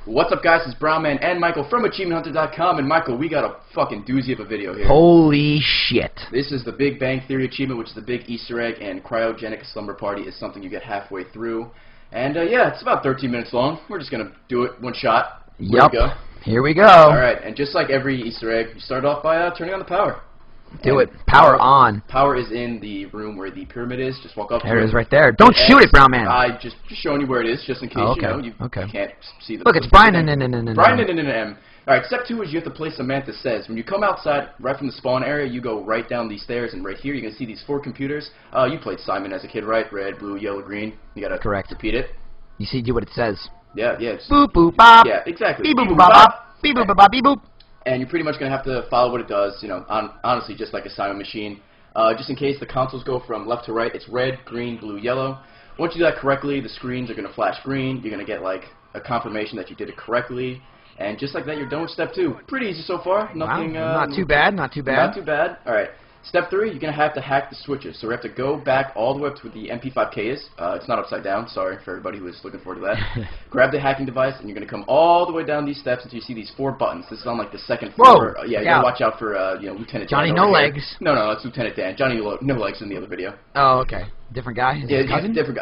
What's up, guys? It's Brown Man and Michael from AchievementHunter.com. And Michael, we got a fucking doozy of a video here. Holy shit. This is the Big Bang Theory achievement, which is the big Easter egg, and Cryogenic Slumber Party is something you get halfway through. And yeah, it's about 13 minutes long. We're just going to do it one shot. Yep. Here we go. Alright, and just like every Easter egg, you start off by turning on the power. Do it. Power on. Power is in the room where the pyramid is. Just walk up. There it is right there. Don't shoot it, Brown Man. I just showing you where it is, just in case you can't see the. Look, it's Brian. Brian. Alright, step 2 is you have to place Samantha Says. When you come outside, right from the spawn area, you go right down these stairs, and right here you're going to see these 4 computers. You played Simon as a kid, right? Red, blue, yellow, green. You got to repeat it. You see, do what it says. Yeah. Boop, boop, bop. Yeah, exactly. Beep, boop, boop, bop. Beep, boop, boop, bop, beep, boop. And you're pretty much going to have to follow what it does, you know, honestly, just like a Simon machine. Just in case the consoles go from left to right, it's red, green, blue, yellow. Once you do that correctly, the screens are going to flash green. You're going to get, like, a confirmation that you did it correctly. And just like that, you're done with step 2. Pretty easy so far. Nothing. Wow, not too bad, not too bad. Not too bad. All right. Step 3, you're going to have to hack the switches. So we have to go back all the way up to where the MP5K is. It's not upside down. Sorry for everybody who was looking forward to that. Grab the hacking device, and you're going to come all the way down these steps until you see these 4 buttons. This is on, like, the second floor. Whoa! Yeah, you got to watch out for, Lieutenant Johnny Dan No here. Legs. No, that's Lieutenant Dan. Johnny No Legs in the other video. Oh, okay. Different guy? Yeah, different.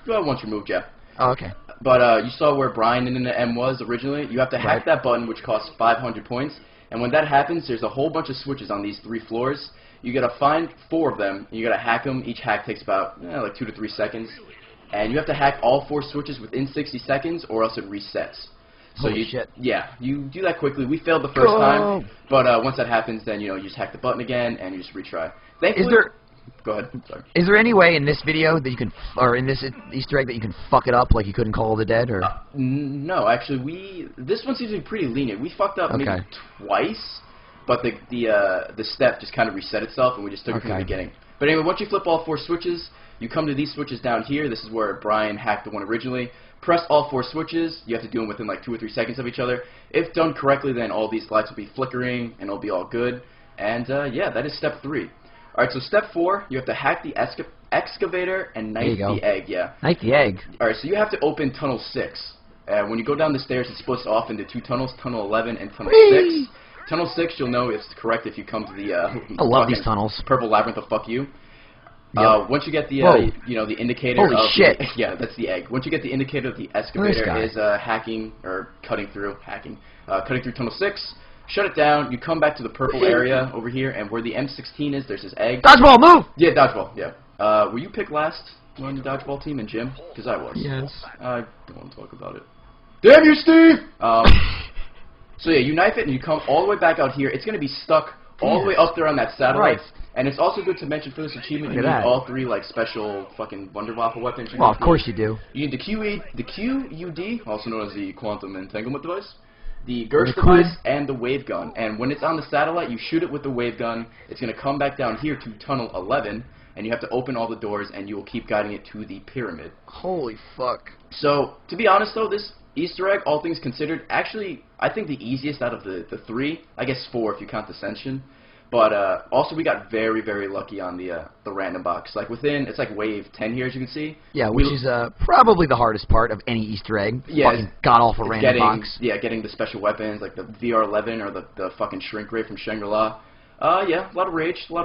Once removed, yeah. Oh, okay. But you saw where Brian in the M was originally. You have to hack that button, which costs 500 points. And when that happens, there's a whole bunch of switches on these 3 floors. You gotta find 4 of them, and you gotta hack them. Each hack takes about like 2 to 3 seconds, and you have to hack all 4 switches within 60 seconds, or else it resets. So Holy shit. Yeah, you do that quickly. We failed the first time, but once that happens, then you just hack the button again, and you just retry. Thankfully, go ahead. Sorry. Is there any way in this video that you can, or in this Easter egg that you can fuck it up, like you couldn't call the dead, or? No, actually, this one seems to be pretty lenient. We fucked up maybe twice. But the step just kind of reset itself, and we just took it from the beginning. But anyway, once you flip all 4 switches, you come to these switches down here. This is where Brian hacked the one originally. Press all 4 switches. You have to do them within like 2 or 3 seconds of each other. If done correctly, then all these lights will be flickering, and it'll be all good. And yeah, that is step 3. All right, so step 4, you have to hack the excavator and knife the egg. Yeah. Knife the egg. All right, so you have to open tunnel 6. When you go down the stairs, it's split off into 2 tunnels, tunnel 11 and tunnel 6. Tunnel 6, you'll know it's correct if you come to the I love these tunnels. Purple labyrinth of fuck you. Yep. Once you get the the indicator Holy shit. Yeah, that's the egg. Once you get the indicator of the excavator is cutting through tunnel 6. Shut it down. You come back to the purple area over here, and where the M16 is, there's this egg. Dodgeball, move! Yeah, dodgeball. Yeah. Were you picked last on the dodgeball team in gym? Because I was. Yes. I don't want to talk about it. Damn you, Steve! So yeah, you knife it, and you come all the way back out here. It's going to be stuck all the way up there on that satellite. And it's also good to mention for this achievement, you need all 3 like special fucking Wunderwaffe weapons. Well, of course you do. You need the QUD, also known as the Quantum Entanglement Device, the Gersh device, and the wave gun. And when it's on the satellite, you shoot it with the wave gun. It's going to come back down here to tunnel 11, and you have to open all the doors, and you will keep guiding it to the pyramid. Holy fuck. So, to be honest though, this Easter egg, all things considered, actually, I think the easiest out of the 3, I guess 4 if you count Ascension. But also we got very, very lucky on the random box. Like it's like wave 10 here, as you can see. Yeah, which is probably the hardest part of any Easter egg. Yeah, fucking god-awful random box. Yeah, getting the special weapons, like the VR-11 or the fucking shrink ray from Shangri-La. Yeah, a lot of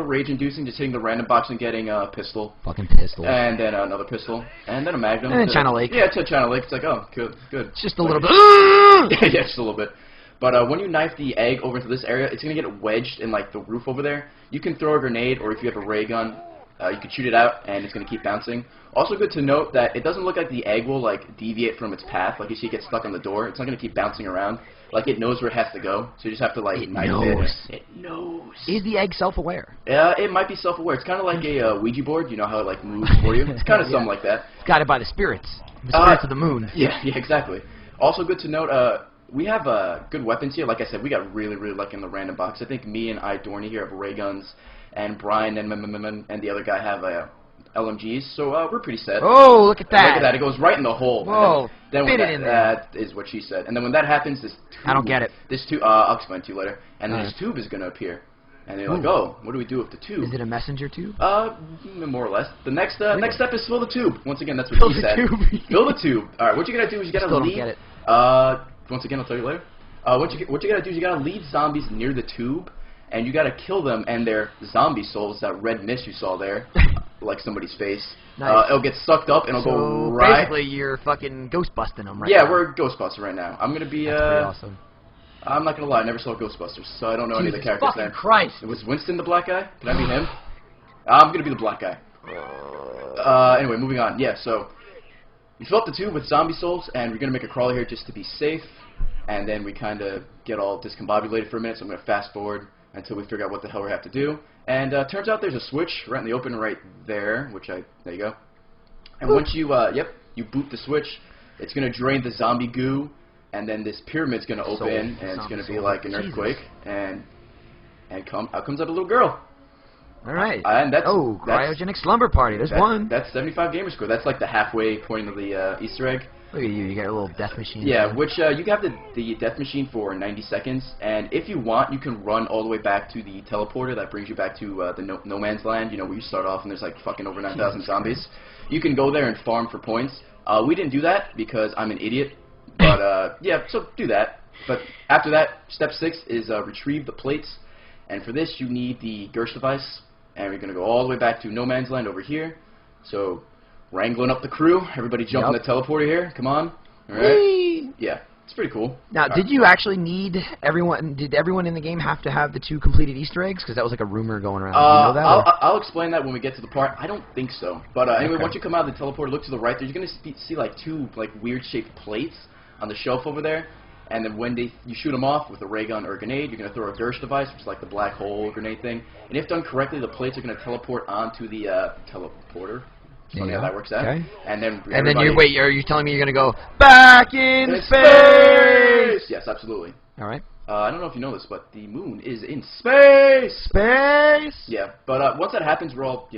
rage-inducing, just hitting the random box and getting a pistol. Fucking pistol. And then another pistol. And then a magnum. And then China Lake. Yeah, to China Lake. It's like, oh, good. It's just a little bit. Yeah, just a little bit. But when you knife the egg over into this area, it's going to get wedged in like the roof over there. You can throw a grenade, or if you have a ray gun, you can shoot it out, and it's going to keep bouncing. Also good to note that it doesn't look like the egg will like deviate from its path. Like you see it get stuck on the door. It's not going to keep bouncing around. Like it knows where it has to go. So you just have to like knife it. It knows. Is the egg self-aware? It might be self-aware. It's kind of like a Ouija board. You know how it like moves for you? It's kind of something like that. It's guided by the spirits. The spirits of the moon. Yeah, exactly. Also good to note, we have good weapons here. Like I said, we got really, really lucky in the random box. I think me and Dorney here have ray guns, and Brian and the other guy have LMGs, so we're pretty set. Oh, look at that. Look at that. It goes right in the hole. Whoa, then fit it in there. That is what she said. And then when that happens, this tube... I don't get it. This tube... I'll explain to you later. And then this tube is going to appear. And they're like, oh, what do we do with the tube? Is it a messenger tube? More or less. The next step is fill the tube. Once again, that's what he said. Fill the tube. All right, what you got to do is you got to leave... Still don't get it. once again, I'll tell you later. What you gotta do is you gotta leave zombies near the tube, and you gotta kill them and their zombie souls, that red mist you saw there, like somebody's face. Nice. It'll get sucked up and it'll go right. Basically, you're fucking ghostbusting them right now. Yeah, we're Ghostbusters right now. I'm gonna be. That's pretty awesome. I'm not gonna lie, I never saw Ghostbusters, so I don't know any of the characters there. Christ! Was Winston the black guy? Can I be him? I'm gonna be the black guy. Anyway, moving on. Yeah, so you fill up the tube with zombie souls, and we're gonna make a crawler here just to be safe. And then we kind of get all discombobulated for a minute, so I'm gonna fast forward until we figure out what the hell we have to do. And turns out there's a switch right in the open right there, there you go. And once you you boot the switch, it's gonna drain the zombie goo. And then this pyramid's gonna open, and it's gonna be like an earthquake, and out comes up a little girl. All right. And that's cryogenic slumber party. There's one. That's 75 gamer score. That's like the halfway point of the Easter egg. Look at you. You got a little death machine. Yeah, there. which you have the death machine for 90 seconds, and if you want, you can run all the way back to the teleporter that brings you back to the no man's land. You know, where you start off and there's like fucking over 9,000 zombies. You can go there and farm for points. We didn't do that because I'm an idiot. But, yeah, so do that. But after that, step 6 is retrieve the plates. And for this, you need the Gersh device. And we're going to go all the way back to No Man's Land over here. So, wrangling up the crew. Everybody jump in the teleporter here. Come on. All right. Whee! Yeah, it's pretty cool. Now, did you actually need everyone? Did everyone in the game have to have the 2 completed Easter eggs? Because that was like a rumor going around. Do you know that, I'll explain that when we get to the part. I don't think so. But anyway, once you come out of the teleporter, look to the right. You're going to see like 2 like weird-shaped plates on the shelf over there, and then when you shoot them off with a ray gun or a grenade, you're going to throw a Gersh device, which is like the black hole grenade thing, and if done correctly, the plates are going to teleport onto the teleporter. Funny how that works out. Okay. And then are you telling me you're going to go back in space? Yes, absolutely. All right. I don't know if you know this, but the moon is in space. Space? Yeah, but once that happens, we're all,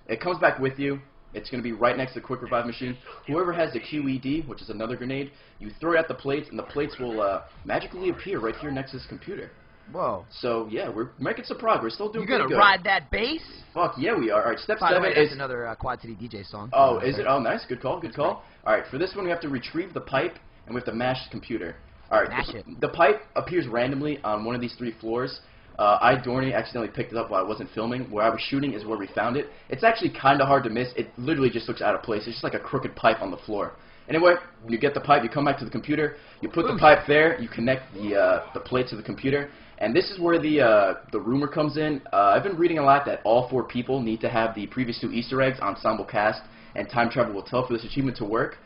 it comes back with you. It's going to be right next to the quick revive machine. Whoever has the QED, which is another grenade, you throw it at the plates, and the plates will magically appear right here next to this computer. Whoa. So, yeah, we're making some progress. Still doing pretty good. You're going to ride that bass? Fuck, yeah, we are. All right, step 7 is another Quad City DJ song. Oh, is it? Oh, nice. Good call, good call. All right, for this one, we have to retrieve the pipe, and we have to mash the computer. All right, the pipe appears randomly on one of these 3 floors. Dorney accidentally picked it up while I wasn't filming. Where I was shooting is where we found it. It's actually kind of hard to miss. It literally just looks out of place. It's just like a crooked pipe on the floor. Anyway, when you get the pipe, you come back to the computer. You put the pipe there. You connect the plates to the computer. And this is where the rumor comes in. I've been reading a lot that all 4 people need to have the previous 2 Easter eggs, Ensemble Cast, and Time Travel Will Tell for this achievement to work.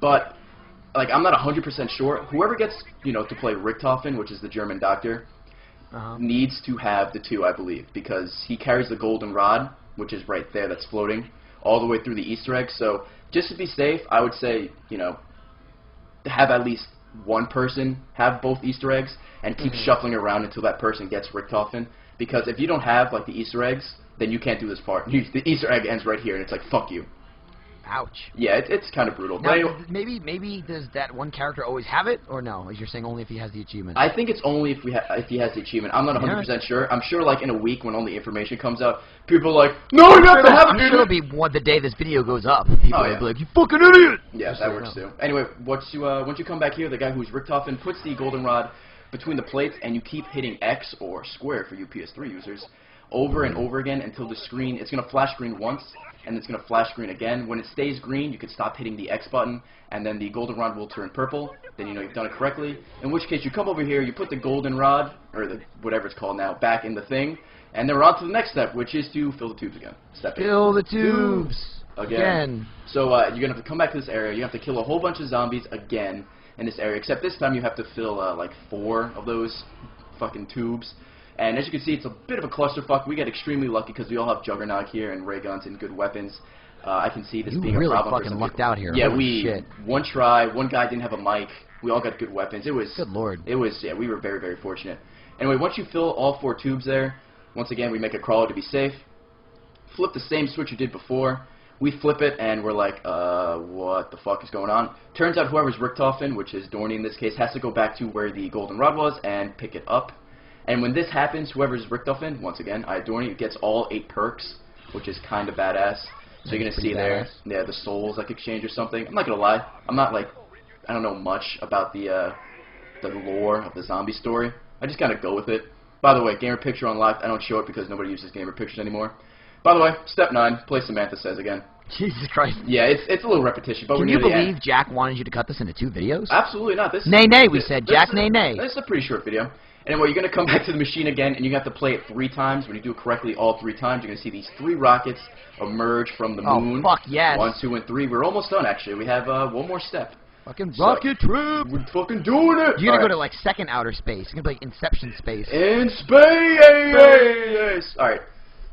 But like, I'm not 100% sure. Whoever gets to play Richthofen, which is the German doctor, needs to have the 2, I believe, because he carries the golden rod, which is right there, that's floating, all the way through the Easter egg. So just to be safe, I would say, have at least one person have both Easter eggs and keep shuffling around until that person gets Richthofen. Because if you don't have like the Easter eggs, then you can't do this part. The Easter egg ends right here, and it's like, fuck you. Ouch. Yeah, it's kind of brutal. Now, but maybe does that one character always have it, or no? As you're saying, only if he has the achievement. I think it's only if he has the achievement. I'm not 100% sure. I'm sure like in a week when all the information comes out, people are like, no, you have to have it. I'm sure it'll be the day this video goes up. People will be like, you fucking idiot. Yeah, that works too. Anyway, once you come back here, the guy who's Richthofen puts the goldenrod between the plates, and you keep hitting X or square for you PS3 users over and over again until the screen, it's going to flash green once, and it's going to flash green again. When it stays green, you can stop hitting the X button, and then the goldenrod will turn purple. Then you know you've done it correctly. In which case, you come over here, you put the goldenrod, or whatever it's called now, back in the thing, and then we're on to the next step, which is to fill the tubes again. Step 8. Fill the tubes again. So you're going to have to come back to this area. You have to kill a whole bunch of zombies again in this area, except this time you have to fill like 4 of those fucking tubes. And as you can see, it's a bit of a clusterfuck. We get extremely lucky because we all have Juggernaut here and ray guns and good weapons. I can see this being a problem. You really fucking lucked out here. Yeah, one try, one guy didn't have a mic. We all got good weapons. It was good lord. It was we were very, very fortunate. Anyway, once you fill all 4 tubes there, once again we make a crawler to be safe. Flip the same switch you did before. We flip it and we're like, what the fuck is going on? Turns out whoever's Richthofen, which is Dorney in this case, has to go back to where the goldenrod was and pick it up. And when this happens, whoever's Richthofen, once again, Dorney gets all 8 perks, which is kind of badass. So you're going to see there, the souls like exchange or something. I'm not going to lie, I'm not like, I don't know much about the the lore of the zombie story. I just kind of go with it. By the way, gamer picture unlocked. I don't show it because nobody uses gamer pictures anymore. By the way, step 9, play Samantha Says again. Jesus Christ. Yeah, it's a little repetition, but Can you believe Jack wanted you to cut this into 2 videos? Absolutely not. Nay, we said. Jack, nay. This is a pretty short video. Anyway, you're going to come back to the machine again, and you have to play it 3 times. When you do it correctly all 3 times, you're going to see these 3 rockets emerge from the moon. Oh, fuck yes. 1, 2, and 3. We're almost done, actually. We have 1 more step. Fucking rocket trip! We're fucking doing it! You're going to go to, like, second outer space. You're going to be like Inception space. In space! Alright.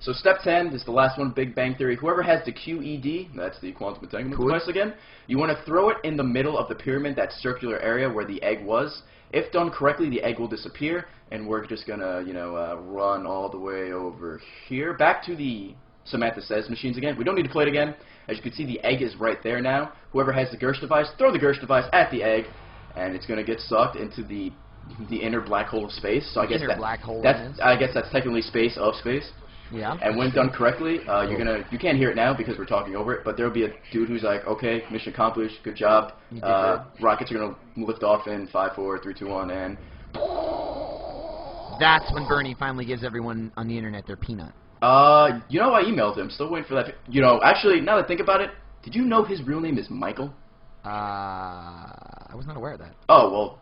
So step 10 is the last one, Big Bang Theory. Whoever has the QED, that's the quantum entanglement device again, you want to throw it in the middle of the pyramid, that circular area where the egg was. If done correctly, the egg will disappear, and we're just going to, run all the way over here. Back to the Samantha Says machines again. We don't need to play it again. As you can see, the egg is right there now. Whoever has the Gersh device, throw the Gersh device at the egg, and it's going to get sucked into the inner black hole of space. So I guess that's technically space of space. Yeah. And when done correctly, you can't hear it now because we're talking over it, but there'll be a dude who's like, okay, mission accomplished, good job. Rockets are gonna lift off in 5, 4, 3, 2, 1, and that's when Bernie finally gives everyone on the internet their peanut. I emailed him. Still waiting for that. Actually, now that I think about it, did you know his real name is Michael? I was not aware of that. Oh well.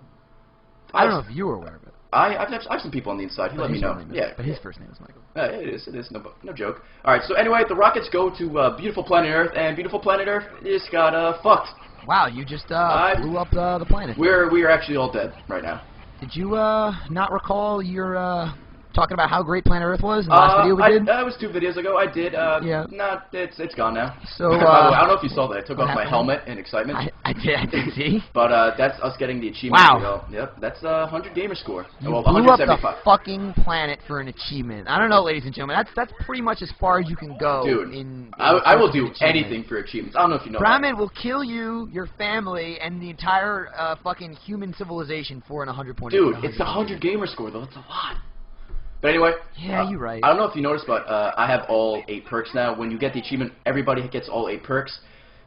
I don't know if you were aware of it. I have some people on the inside. He let me know. Yeah, but his first name is Michael. It is. No joke. All right. So anyway, the rockets go to beautiful planet Earth, and beautiful planet Earth just got fucked. Wow, you just blew up the planet. We are actually all dead right now. Did you not recall your talking about how great Planet Earth was in the last video we did? That was 2 videos ago. I did. Yeah. It's gone now. So by the way, I don't know if you saw that. I took off my helmet in excitement. I did see. But that's us getting the achievement. Wow. Yep. That's a 100 gamer score. You well, blew up 175. the fucking planet for an achievement. I don't know, ladies and gentlemen. That's pretty much as far as you can go. Dude, I will do anything for achievements. I don't know if you know. Brahmin will kill you, your family, and the entire fucking human civilization for an 100 point. Dude, it's the 100 gamer score though. It's a lot. But anyway, yeah, you're right. I don't know if you noticed, but I have all 8 perks now. When you get the achievement, everybody gets all 8 perks.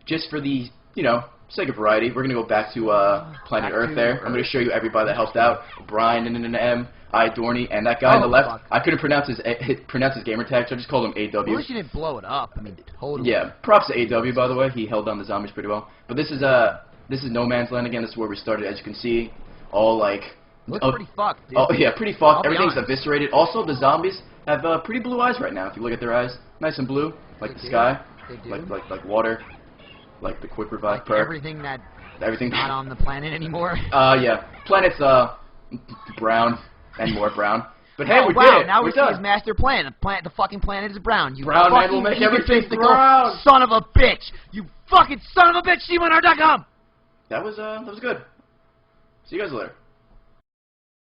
Just for the, sake of variety, we're going to go back to Planet Earth there. I'm going to show you everybody that helped out. Brian, M, I, Dorney, and that guy on the left. Fuck. I couldn't pronounce his gamer tag, so I just called him AW. Well, at least you didn't blow it up. I mean, totally. Yeah, props to AW, by the way. He held down the zombies pretty well. But this is No Man's Land again. This is where we started. As you can see, all like... Looks pretty fucked, dude. Oh, yeah, pretty fucked. Everything's eviscerated. Also, the zombies have pretty blue eyes right now. If you look at their eyes, nice and blue, like the sky, like water, like the quick revive perk. Everything not on the planet anymore. Yeah, planet's brown and more brown. But hey, we did it. Now we're we see his master plan. The fucking planet is brown. You brown man will make everything brown. Son of a bitch! You fucking son of a bitch! C1R.com. That was good. See you guys later.